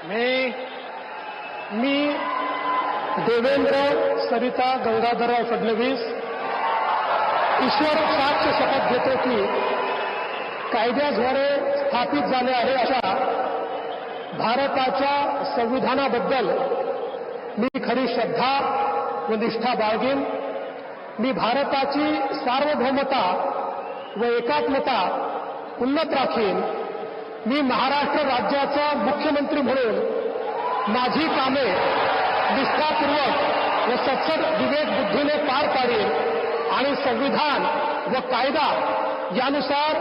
मी देवेंद्र सरिता गंगाधरराव फडणवीस ईश्वर साक्ष शपथ घेतो की कायद्याद्वारे स्थापित झाले आहे अशा भारताच्या संविधानाबद्दल मी खरी श्रद्धा व निष्ठा बाळगेन। मी भारताची सार्वभौमता व एकात्मता उन्नत राखीन। मी महाराष्ट्र राज्याचा मुख्यमंत्री म्हणून माझी कामे निष्ठापूर्वक व सत्सद विवेक बुद्धीने पार पाडेन आणि संविधान व कायदा यानुसार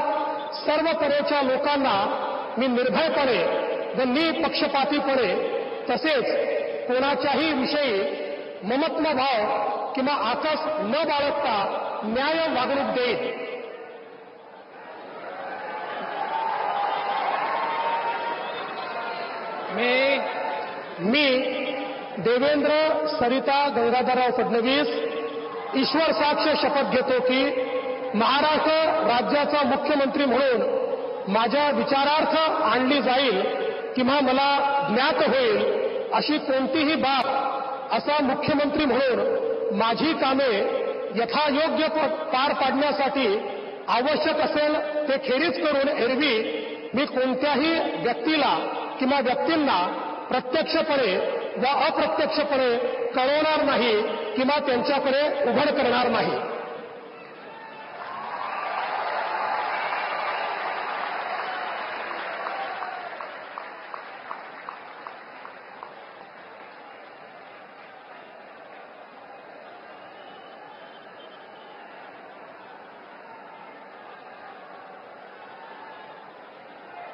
सर्व तऱ्हेच्या लोकांना मी निर्भयपणे व निपक्षपातीपणे तसेच कोणाच्याही विषयी ममत्वभाव किंवा आकस न बाळगता न्याय वागणूक देईन। मी देवेंद्र सरिता गंगाधरराव फडणवीस ईश्वर साक्ष शपथ घेतो की महाराष्ट्र राज्याचा मुख्यमंत्री म्हणून माझ्या विचारार्थ आणली जाईल किंवा मला ज्ञात होईल अशी कोणतीही बाब असा मुख्यमंत्री म्हणून माझी कामे यथायोग्य पार पाडण्यासाठी आवश्यक असेल ते खेरीज करून एरवी मी कोणत्याही व्यक्तीला किंवा व्यक्तींना प्रत्यक्षपणे व अप्रत्यक्षपणे कळवणार नाही किंवा त्यांच्याकडे उघड करणार नाही।